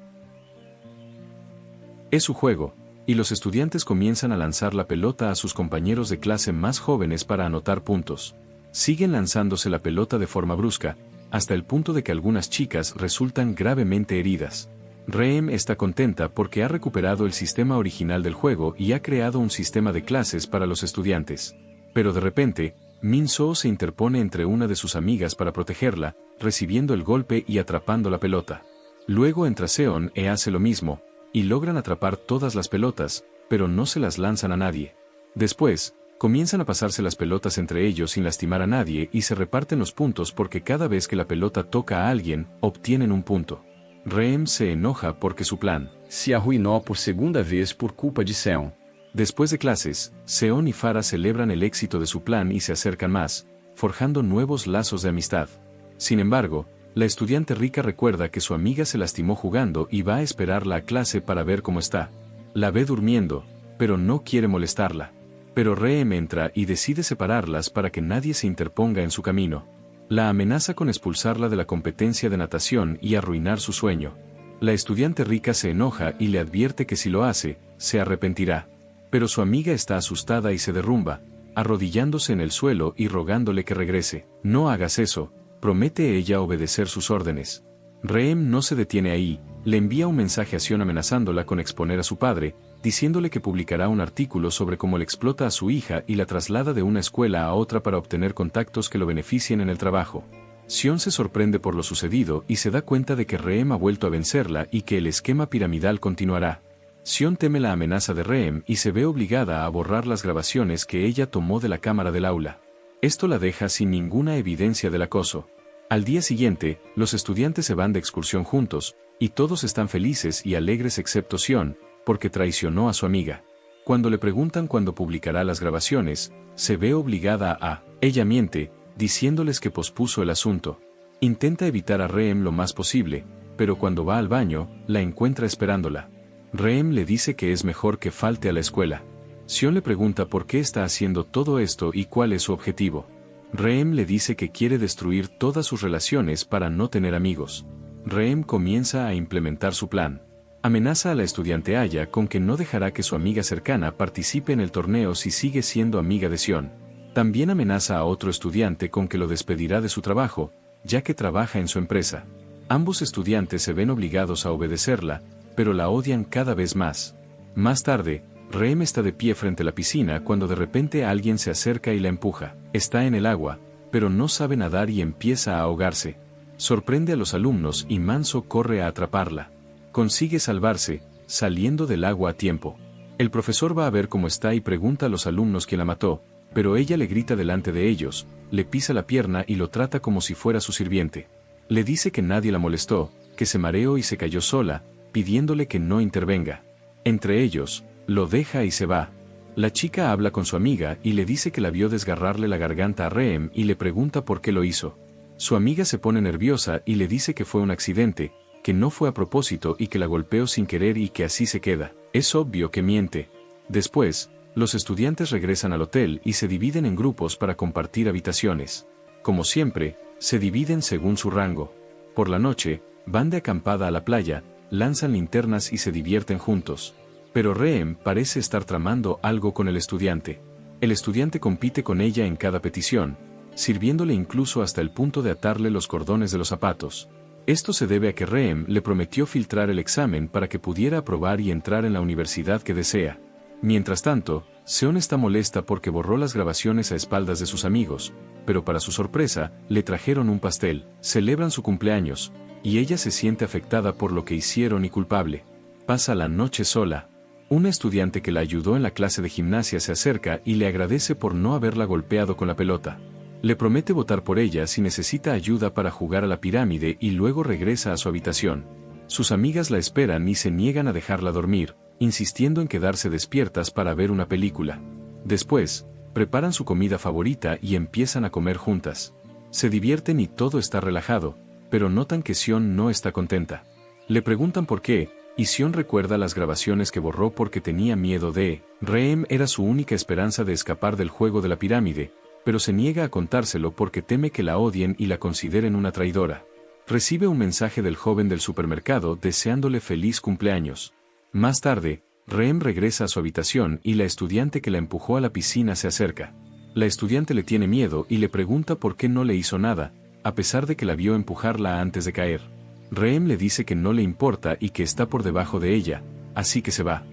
Es su juego, y los estudiantes comienzan a lanzar la pelota a sus compañeros de clase más jóvenes para anotar puntos. Siguen lanzándose la pelota de forma brusca, hasta el punto de que algunas chicas resultan gravemente heridas. Reem está contenta porque ha recuperado el sistema original del juego y ha creado un sistema de clases para los estudiantes. Pero de repente, Min So se interpone entre una de sus amigas para protegerla, recibiendo el golpe y atrapando la pelota. Luego entra Seon e hace lo mismo, y logran atrapar todas las pelotas, pero no se las lanzan a nadie. Después, comienzan a pasarse las pelotas entre ellos sin lastimar a nadie y se reparten los puntos porque cada vez que la pelota toca a alguien, obtienen un punto. Reem se enoja porque su plan se arruinou por segunda vez por culpa de Seon. Después de clases, Seon y Farah celebran el éxito de su plan y se acercan más, forjando nuevos lazos de amistad. Sin embargo, la estudiante rica recuerda que su amiga se lastimó jugando y va a esperarla a clase para ver cómo está. La ve durmiendo, pero no quiere molestarla. Pero Reem entra y decide separarlas para que nadie se interponga en su camino. La amenaza con expulsarla de la competencia de natación y arruinar su sueño. La estudiante rica se enoja y le advierte que si lo hace, se arrepentirá. Pero su amiga está asustada y se derrumba, arrodillándose en el suelo y rogándole que regrese. No hagas eso, promete ella obedecer sus órdenes. Reem no se detiene ahí, le envía un mensaje a Seon amenazándola con exponer a su padre, diciéndole que publicará un artículo sobre cómo le explota a su hija y la traslada de una escuela a otra para obtener contactos que lo beneficien en el trabajo. Seon se sorprende por lo sucedido y se da cuenta de que Reem ha vuelto a vencerla y que el esquema piramidal continuará. Seon teme la amenaza de Reem y se ve obligada a borrar las grabaciones que ella tomó de la cámara del aula. Esto la deja sin ninguna evidencia del acoso. Al día siguiente, los estudiantes se van de excursión juntos, y todos están felices y alegres excepto Seon, porque traicionó a su amiga. Cuando le preguntan cuándo publicará las grabaciones, se ve obligada a, ella miente, diciéndoles que pospuso el asunto. Intenta evitar a Reem lo más posible, pero cuando va al baño, la encuentra esperándola. Reem le dice que es mejor que falte a la escuela. Seon le pregunta por qué está haciendo todo esto y cuál es su objetivo. Reem le dice que quiere destruir todas sus relaciones para no tener amigos. Reem comienza a implementar su plan. Amenaza a la estudiante Aya con que no dejará que su amiga cercana participe en el torneo si sigue siendo amiga de Seon. También amenaza a otro estudiante con que lo despedirá de su trabajo, ya que trabaja en su empresa. Ambos estudiantes se ven obligados a obedecerla, pero la odian cada vez más. Más tarde, Reem está de pie frente a la piscina cuando de repente alguien se acerca y la empuja. Está en el agua, pero no sabe nadar y empieza a ahogarse. Sorprende a los alumnos y Manso corre a atraparla. Consigue salvarse, saliendo del agua a tiempo. El profesor va a ver cómo está y pregunta a los alumnos quién la mató, pero ella le grita delante de ellos, le pisa la pierna y lo trata como si fuera su sirviente. Le dice que nadie la molestó, que se mareó y se cayó sola, pidiéndole que no intervenga. Entre ellos, lo deja y se va. La chica habla con su amiga y le dice que la vio desgarrarle la garganta a Reem y le pregunta por qué lo hizo. Su amiga se pone nerviosa y le dice que fue un accidente, que no fue a propósito y que la golpeó sin querer y que así se queda. Es obvio que miente. Después, los estudiantes regresan al hotel y se dividen en grupos para compartir habitaciones. Como siempre, se dividen según su rango. Por la noche, van de acampada a la playa, lanzan linternas y se divierten juntos. Pero Reem parece estar tramando algo con el estudiante. El estudiante compite con ella en cada petición, sirviéndole incluso hasta el punto de atarle los cordones de los zapatos. Esto se debe a que Reem le prometió filtrar el examen para que pudiera aprobar y entrar en la universidad que desea. Mientras tanto, Seon está molesta porque borró las grabaciones a espaldas de sus amigos, pero para su sorpresa, le trajeron un pastel, celebran su cumpleaños, y ella se siente afectada por lo que hicieron y culpable. Pasa la noche sola. Un estudiante que la ayudó en la clase de gimnasia se acerca y le agradece por no haberla golpeado con la pelota. Le promete votar por ella si necesita ayuda para jugar a la pirámide y luego regresa a su habitación. Sus amigas la esperan y se niegan a dejarla dormir, insistiendo en quedarse despiertas para ver una película. Después, preparan su comida favorita y empiezan a comer juntas. Se divierten y todo está relajado, pero notan que Seon no está contenta. Le preguntan por qué, y Seon recuerda las grabaciones que borró porque tenía miedo de Reem era su única esperanza de escapar del juego de la pirámide, pero se niega a contárselo porque teme que la odien y la consideren una traidora. Recibe un mensaje del joven del supermercado deseándole feliz cumpleaños. Más tarde, Reem regresa a su habitación y la estudiante que la empujó a la piscina se acerca. La estudiante le tiene miedo y le pregunta por qué no le hizo nada, a pesar de que la vio empujarla antes de caer. Reem le dice que no le importa y que está por debajo de ella, así que se va.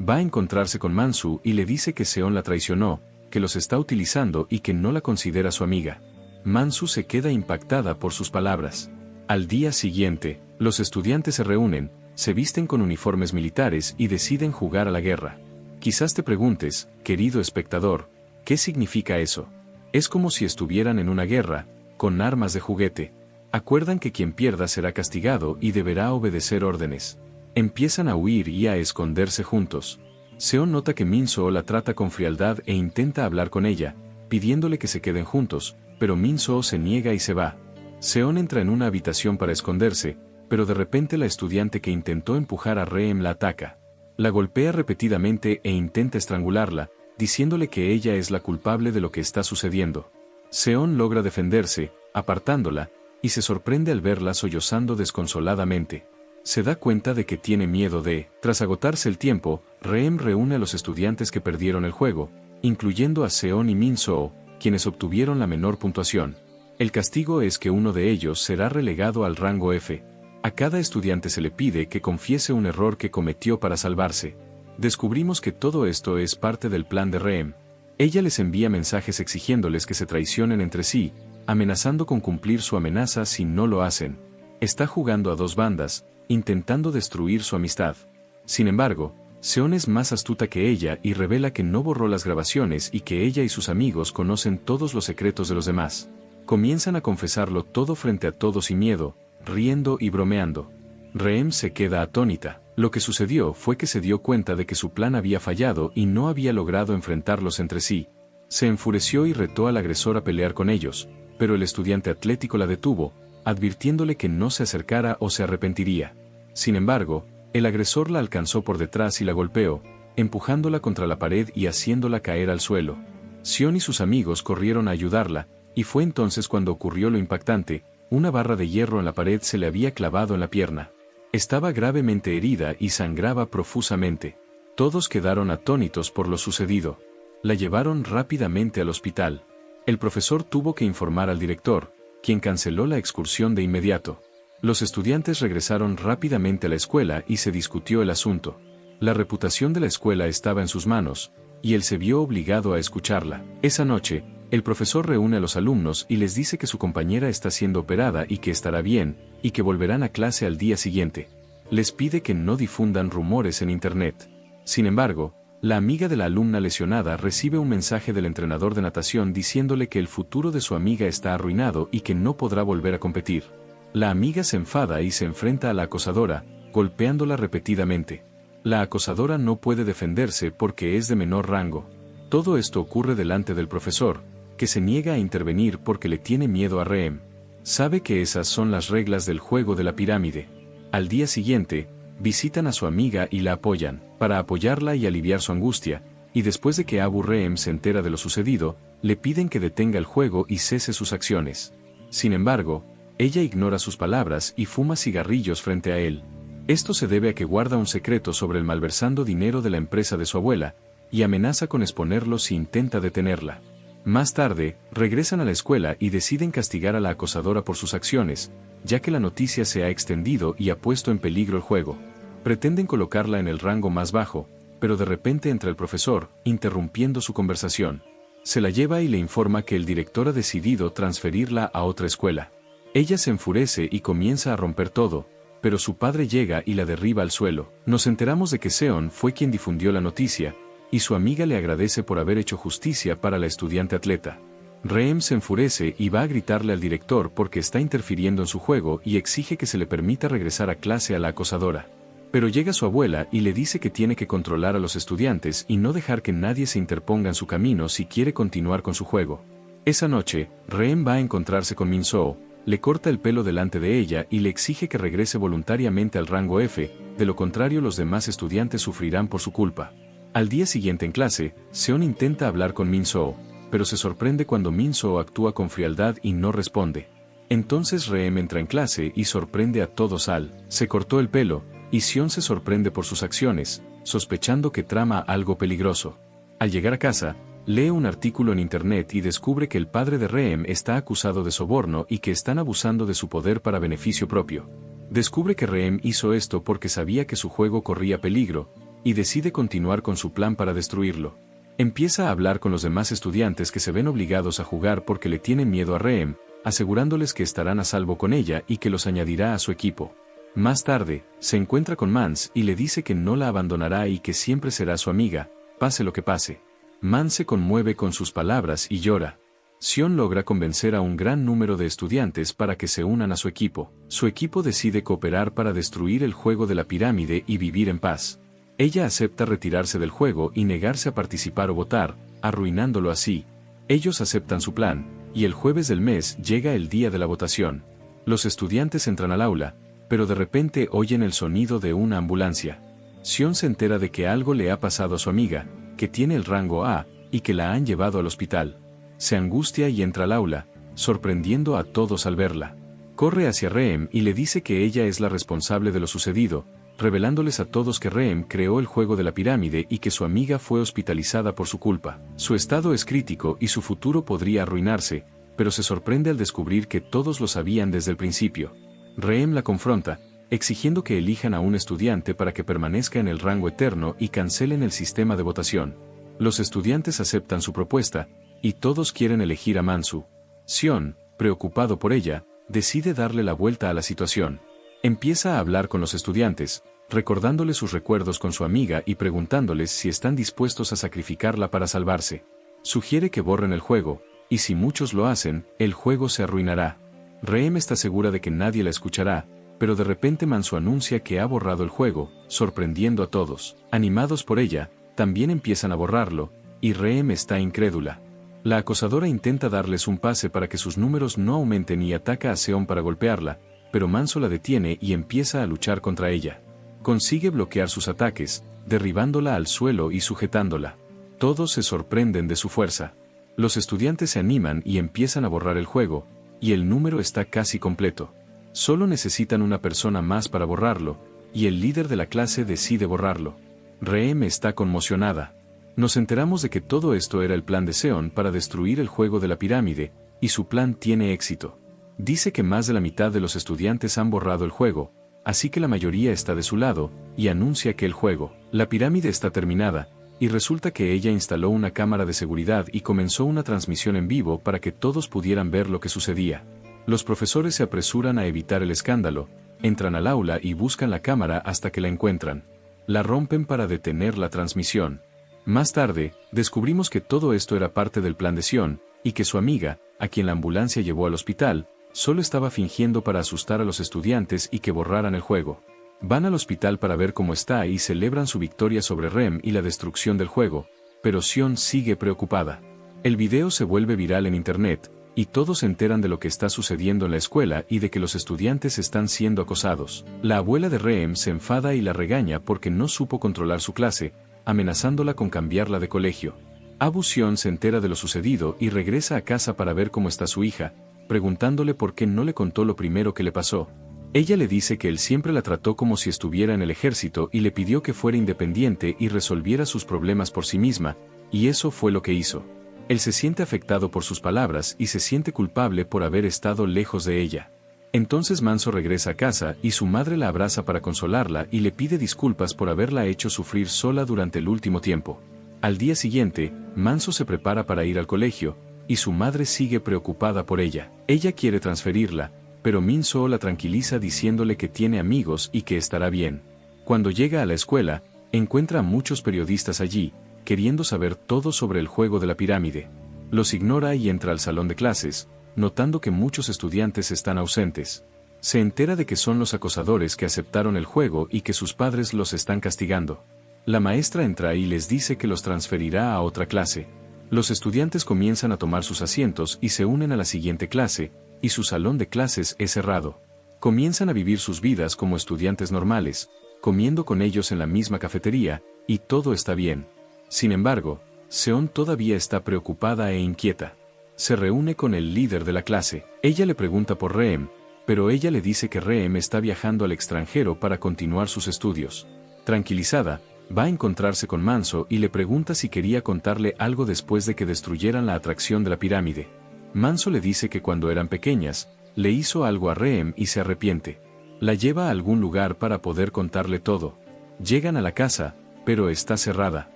Va a encontrarse con Mansu y le dice que Seon la traicionó, que los está utilizando y que no la considera su amiga. Mansu se queda impactada por sus palabras. Al día siguiente, los estudiantes se reúnen, se visten con uniformes militares y deciden jugar a la guerra. Quizás te preguntes, querido espectador, ¿qué significa eso? Es como si estuvieran en una guerra, con armas de juguete. Acuerdan que quien pierda será castigado y deberá obedecer órdenes. Empiezan a huir y a esconderse juntos. Seon nota que Min-soo la trata con frialdad e intenta hablar con ella, pidiéndole que se queden juntos, pero Min-soo se niega y se va. Seon entra en una habitación para esconderse, pero de repente la estudiante que intentó empujar a Reem la ataca. La golpea repetidamente e intenta estrangularla, diciéndole que ella es la culpable de lo que está sucediendo. Seon logra defenderse, apartándola, y se sorprende al verla sollozando desconsoladamente. Se da cuenta de que tiene miedo de. Tras agotarse el tiempo, Reem reúne a los estudiantes que perdieron el juego, incluyendo a Seon y Min-soo, quienes obtuvieron la menor puntuación. El castigo es que uno de ellos será relegado al rango F. A cada estudiante se le pide que confiese un error que cometió para salvarse. Descubrimos que todo esto es parte del plan de Reem. Ella les envía mensajes exigiéndoles que se traicionen entre sí, amenazando con cumplir su amenaza si no lo hacen. Está jugando a dos bandas, intentando destruir su amistad. Sin embargo, Seon es más astuta que ella y revela que no borró las grabaciones y que ella y sus amigos conocen todos los secretos de los demás. Comienzan a confesarlo todo frente a todos sin miedo, riendo y bromeando. Reem se queda atónita. Lo que sucedió fue que se dio cuenta de que su plan había fallado y no había logrado enfrentarlos entre sí. Se enfureció y retó al agresor a pelear con ellos, pero el estudiante atlético la detuvo, advirtiéndole que no se acercara o se arrepentiría. Sin embargo, el agresor la alcanzó por detrás y la golpeó, empujándola contra la pared y haciéndola caer al suelo. Seon y sus amigos corrieron a ayudarla, y fue entonces cuando ocurrió lo impactante: una barra de hierro en la pared se le había clavado en la pierna. Estaba gravemente herida y sangraba profusamente. Todos quedaron atónitos por lo sucedido. La llevaron rápidamente al hospital. El profesor tuvo que informar al director, quien canceló la excursión de inmediato. Los estudiantes regresaron rápidamente a la escuela y se discutió el asunto. La reputación de la escuela estaba en sus manos, y él se vio obligado a escucharla. Esa noche, El profesor reúne a los alumnos y les dice que su compañera está siendo operada y que estará bien, y que volverán a clase al día siguiente. Les pide que no difundan rumores en Internet. Sin embargo, la amiga de la alumna lesionada recibe un mensaje del entrenador de natación diciéndole que el futuro de su amiga está arruinado y que no podrá volver a competir. La amiga se enfada y se enfrenta a la acosadora, golpeándola repetidamente. La acosadora no puede defenderse porque es de menor rango. Todo esto ocurre delante del profesor, que se niega a intervenir porque le tiene miedo a Reem. Sabe que esas son las reglas del juego de la pirámide. Al día siguiente, visitan a su amiga y la apoyan, para apoyarla y aliviar su angustia, y después de que Abu Reem se entera de lo sucedido, le piden que detenga el juego y cese sus acciones. Sin embargo, ella ignora sus palabras y fuma cigarrillos frente a él. Esto se debe a que guarda un secreto sobre el malversando dinero de la empresa de su abuela, y amenaza con exponerlo si intenta detenerla. Más tarde, regresan a la escuela y deciden castigar a la acosadora por sus acciones, ya que la noticia se ha extendido y ha puesto en peligro el juego. Pretenden colocarla en el rango más bajo, pero de repente entra el profesor, interrumpiendo su conversación. Se la lleva y le informa que el director ha decidido transferirla a otra escuela. Ella se enfurece y comienza a romper todo, pero su padre llega y la derriba al suelo. Nos enteramos de que Seon fue quien difundió la noticia, y su amiga le agradece por haber hecho justicia para la estudiante atleta. Reem se enfurece y va a gritarle al director porque está interfiriendo en su juego y exige que se le permita regresar a clase a la acosadora. Pero llega su abuela y le dice que tiene que controlar a los estudiantes y no dejar que nadie se interponga en su camino si quiere continuar con su juego. Esa noche, Reem va a encontrarse con Min-soo, le corta el pelo delante de ella y le exige que regrese voluntariamente al rango F, de lo contrario los demás estudiantes sufrirán por su culpa. Al día siguiente en clase, Seon intenta hablar con Min-soo, pero se sorprende cuando Min-soo actúa con frialdad y no responde. Entonces Reem entra en clase y sorprende a todos se cortó el pelo, y Seon se sorprende por sus acciones, sospechando que trama algo peligroso. Al llegar a casa, lee un artículo en internet y descubre que el padre de Reem está acusado de soborno y que están abusando de su poder para beneficio propio. Descubre que Reem hizo esto porque sabía que su juego corría peligro, y decide continuar con su plan para destruirlo. Empieza a hablar con los demás estudiantes que se ven obligados a jugar porque le tienen miedo a Reem, asegurándoles que estarán a salvo con ella y que los añadirá a su equipo. Más tarde, se encuentra con Mans y le dice que no la abandonará y que siempre será su amiga, pase lo que pase. Mans se conmueve con sus palabras y llora. Seon logra convencer a un gran número de estudiantes para que se unan a su equipo. Su equipo decide cooperar para destruir el juego de la pirámide y vivir en paz. Ella acepta retirarse del juego y negarse a participar o votar, arruinándolo así. Ellos aceptan su plan, y el jueves del mes llega el día de la votación. Los estudiantes entran al aula, pero de repente oyen el sonido de una ambulancia. Seon se entera de que algo le ha pasado a su amiga, que tiene el rango A, y que la han llevado al hospital. Se angustia y entra al aula, sorprendiendo a todos al verla. Corre hacia Reem y le dice que ella es la responsable de lo sucedido, revelándoles a todos que Reem creó el juego de la pirámide y que su amiga fue hospitalizada por su culpa. Su estado es crítico y su futuro podría arruinarse, pero se sorprende al descubrir que todos lo sabían desde el principio. Reem la confronta, exigiendo que elijan a un estudiante para que permanezca en el rango eterno y cancelen el sistema de votación. Los estudiantes aceptan su propuesta, y todos quieren elegir a Mansu. Seon, preocupado por ella, decide darle la vuelta a la situación. Empieza a hablar con los estudiantes, recordándoles sus recuerdos con su amiga y preguntándoles si están dispuestos a sacrificarla para salvarse. Sugiere que borren el juego, y si muchos lo hacen, el juego se arruinará. Reem está segura de que nadie la escuchará, pero de repente Mansu anuncia que ha borrado el juego, sorprendiendo a todos. Animados por ella, también empiezan a borrarlo, y Reem está incrédula. La acosadora intenta darles un pase para que sus números no aumenten y ataca a Seon para golpearla, pero Mansu la detiene y empieza a luchar contra ella. Consigue bloquear sus ataques, derribándola al suelo y sujetándola. Todos se sorprenden de su fuerza. Los estudiantes se animan y empiezan a borrar el juego, y el número está casi completo. Solo necesitan una persona más para borrarlo, y el líder de la clase decide borrarlo. Reem está conmocionada. Nos enteramos de que todo esto era el plan de Seon para destruir el juego de la pirámide, y su plan tiene éxito. Dice que más de la mitad de los estudiantes han borrado el juego, así que la mayoría está de su lado, y anuncia que el juego, la pirámide está terminada, y resulta que ella instaló una cámara de seguridad y comenzó una transmisión en vivo para que todos pudieran ver lo que sucedía. Los profesores se apresuran a evitar el escándalo, entran al aula y buscan la cámara hasta que la encuentran. La rompen para detener la transmisión. Más tarde, descubrimos que todo esto era parte del plan de Sion, y que su amiga, a quien la ambulancia llevó al hospital, solo estaba fingiendo para asustar a los estudiantes y que borraran el juego. Van al hospital para ver cómo está y celebran su victoria sobre Rem y la destrucción del juego, pero Sion sigue preocupada. El video se vuelve viral en internet, y todos se enteran de lo que está sucediendo en la escuela y de que los estudiantes están siendo acosados. La abuela de Rem se enfada y la regaña porque no supo controlar su clase, amenazándola con cambiarla de colegio. Abu Sion se entera de lo sucedido y regresa a casa para ver cómo está su hija, preguntándole por qué no le contó lo primero que le pasó. Ella le dice que él siempre la trató como si estuviera en el ejército y le pidió que fuera independiente y resolviera sus problemas por sí misma, y eso fue lo que hizo. Él se siente afectado por sus palabras y se siente culpable por haber estado lejos de ella. Entonces Manso regresa a casa y su madre la abraza para consolarla y le pide disculpas por haberla hecho sufrir sola durante el último tiempo. Al día siguiente, Manso se prepara para ir al colegio, y su madre sigue preocupada por ella. Ella quiere transferirla, pero Min-soo la tranquiliza diciéndole que tiene amigos y que estará bien. Cuando llega a la escuela, encuentra a muchos periodistas allí, queriendo saber todo sobre el juego de la pirámide. Los ignora y entra al salón de clases, notando que muchos estudiantes están ausentes. Se entera de que son los acosadores que aceptaron el juego y que sus padres los están castigando. La maestra entra y les dice que los transferirá a otra clase. Los estudiantes comienzan a tomar sus asientos y se unen a la siguiente clase, y su salón de clases es cerrado. Comienzan a vivir sus vidas como estudiantes normales, comiendo con ellos en la misma cafetería, y todo está bien. Sin embargo, Seon todavía está preocupada e inquieta. Se reúne con el líder de la clase. Ella le pregunta por Reem, pero ella le dice que Reem está viajando al extranjero para continuar sus estudios. Tranquilizada, va a encontrarse con Manso y le pregunta si quería contarle algo después de que destruyeran la atracción de la pirámide. Manso le dice que cuando eran pequeñas, le hizo algo a Reem y se arrepiente. La lleva a algún lugar para poder contarle todo. Llegan a la casa, pero está cerrada.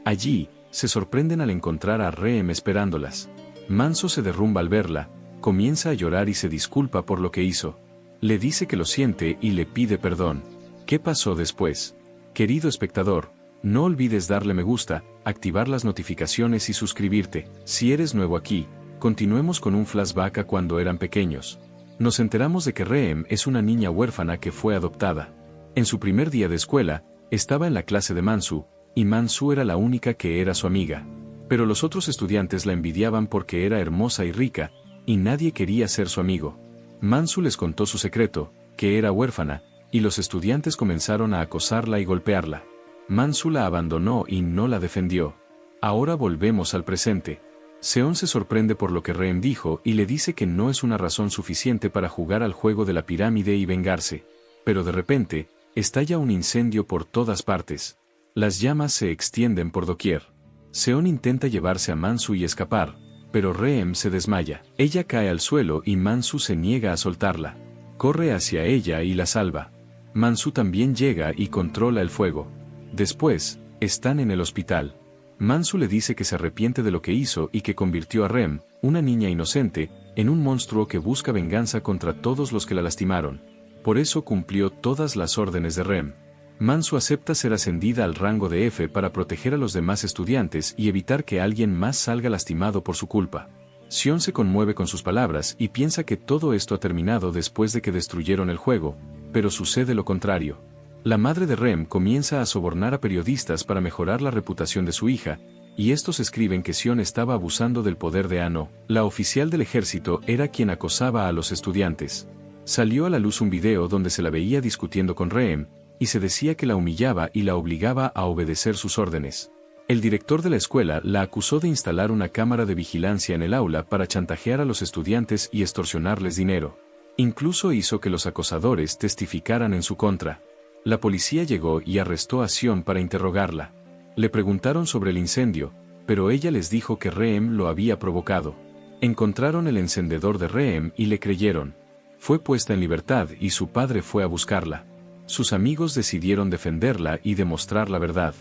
Allí, se sorprenden al encontrar a Reem esperándolas. Manso se derrumba al verla, comienza a llorar y se disculpa por lo que hizo. Le dice que lo siente y le pide perdón. ¿Qué pasó después? Querido espectador, no olvides darle me gusta, activar las notificaciones y suscribirte. Si eres nuevo aquí, continuemos con un flashback a cuando eran pequeños. Nos enteramos de que Reem es una niña huérfana que fue adoptada. En su primer día de escuela, estaba en la clase de Mansu, y Mansu era la única que era su amiga. Pero los otros estudiantes la envidiaban porque era hermosa y rica, y nadie quería ser su amigo. Mansu les contó su secreto, que era huérfana, y los estudiantes comenzaron a acosarla y golpearla. Mansu la abandonó y no la defendió. Ahora volvemos al presente. Seon se sorprende por lo que Reem dijo y le dice que no es una razón suficiente para jugar al juego de la pirámide y vengarse. Pero de repente, estalla un incendio por todas partes. Las llamas se extienden por doquier. Seon intenta llevarse a Mansu y escapar, pero Reem se desmaya. Ella cae al suelo y Mansu se niega a soltarla. Corre hacia ella y la salva. Mansu también llega y controla el fuego. Después, están en el hospital. Mansu le dice que se arrepiente de lo que hizo y que convirtió a Reem, una niña inocente, en un monstruo que busca venganza contra todos los que la lastimaron. Por eso cumplió todas las órdenes de Reem. Mansu acepta ser ascendida al rango de F para proteger a los demás estudiantes y evitar que alguien más salga lastimado por su culpa. Sion se conmueve con sus palabras y piensa que todo esto ha terminado después de que destruyeron el juego, pero sucede lo contrario. La madre de Reem comienza a sobornar a periodistas para mejorar la reputación de su hija, y estos escriben que Sion estaba abusando del poder de Ano. La oficial del ejército era quien acosaba a los estudiantes. Salió a la luz un video donde se la veía discutiendo con Reem, y se decía que la humillaba y la obligaba a obedecer sus órdenes. El director de la escuela la acusó de instalar una cámara de vigilancia en el aula para chantajear a los estudiantes y extorsionarles dinero. Incluso hizo que los acosadores testificaran en su contra. La policía llegó y arrestó a Sion para interrogarla. Le preguntaron sobre el incendio, pero ella les dijo que Reem lo había provocado. Encontraron el encendedor de Reem y le creyeron. Fue puesta en libertad y su padre fue a buscarla. Sus amigos decidieron defenderla y demostrar la verdad.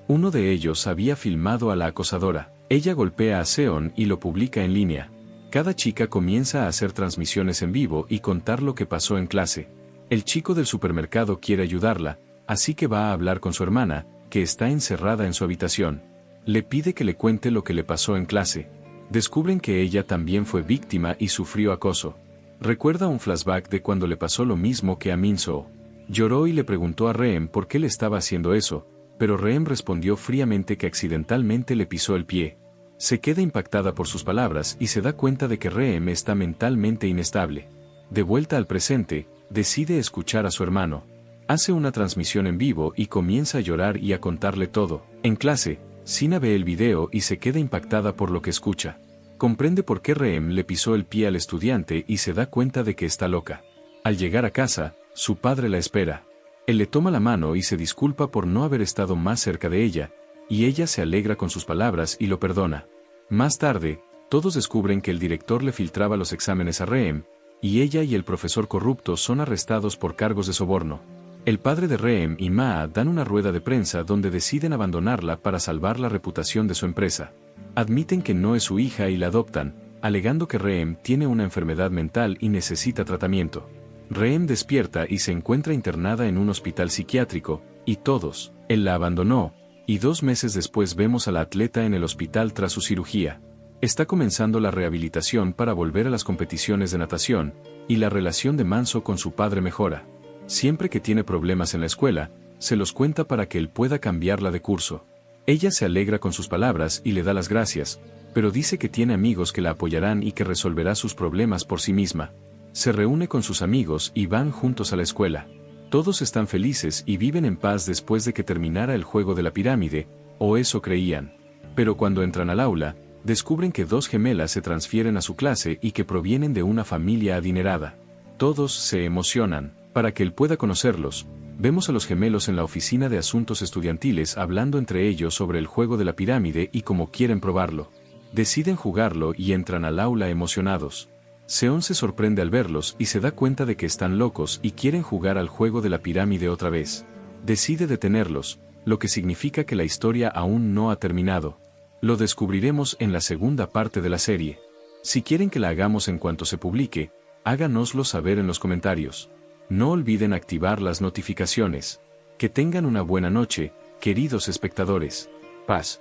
Uno de ellos había filmado a la acosadora. Ella golpea a Seon y lo publica en línea. Cada chica comienza a hacer transmisiones en vivo y contar lo que pasó en clase. El chico del supermercado quiere ayudarla, así que va a hablar con su hermana, que está encerrada en su habitación. Le pide que le cuente lo que le pasó en clase. Descubren que ella también fue víctima y sufrió acoso. Recuerda un flashback de cuando le pasó lo mismo que a Min-soo. Lloró y le preguntó a Reem por qué le estaba haciendo eso, pero Reem respondió fríamente que accidentalmente le pisó el pie. Se queda impactada por sus palabras y se da cuenta de que Reem está mentalmente inestable. De vuelta al presente, decide escuchar a su hermano. Hace una transmisión en vivo y comienza a llorar y a contarle todo. En clase, Sina ve el video y se queda impactada por lo que escucha. Comprende por qué Reem le pisó el pie al estudiante y se da cuenta de que está loca. Al llegar a casa, su padre la espera. Él le toma la mano y se disculpa por no haber estado más cerca de ella, y ella se alegra con sus palabras y lo perdona. Más tarde, todos descubren que el director le filtraba los exámenes a Reem, y ella y el profesor corrupto son arrestados por cargos de soborno. El padre de Reem y Maa dan una rueda de prensa donde deciden abandonarla para salvar la reputación de su empresa. Admiten que no es su hija y la adoptan, alegando que Reem tiene una enfermedad mental y necesita tratamiento. Reem despierta y se encuentra internada en un hospital psiquiátrico, y todos, él la abandonó, y 2 meses después vemos a la atleta en el hospital tras su cirugía. Está comenzando la rehabilitación para volver a las competiciones de natación, y la relación de Manso con su padre mejora. Siempre que tiene problemas en la escuela, se los cuenta para que él pueda cambiarla de curso. Ella se alegra con sus palabras y le da las gracias, pero dice que tiene amigos que la apoyarán y que resolverá sus problemas por sí misma. Se reúne con sus amigos y van juntos a la escuela. Todos están felices y viven en paz después de que terminara el juego de la pirámide, o eso creían. Pero cuando entran al aula, descubren que 2 gemelas se transfieren a su clase y que provienen de una familia adinerada. Todos se emocionan. Para que él pueda conocerlos, vemos a los gemelos en la oficina de asuntos estudiantiles hablando entre ellos sobre el juego de la pirámide y cómo quieren probarlo. Deciden jugarlo y entran al aula emocionados. Seon se sorprende al verlos y se da cuenta de que están locos y quieren jugar al juego de la pirámide otra vez. Decide detenerlos, lo que significa que la historia aún no ha terminado. Lo descubriremos en la segunda parte de la serie. Si quieren que la hagamos en cuanto se publique, háganoslo saber en los comentarios. No olviden activar las notificaciones. Que tengan una buena noche, queridos espectadores. Paz.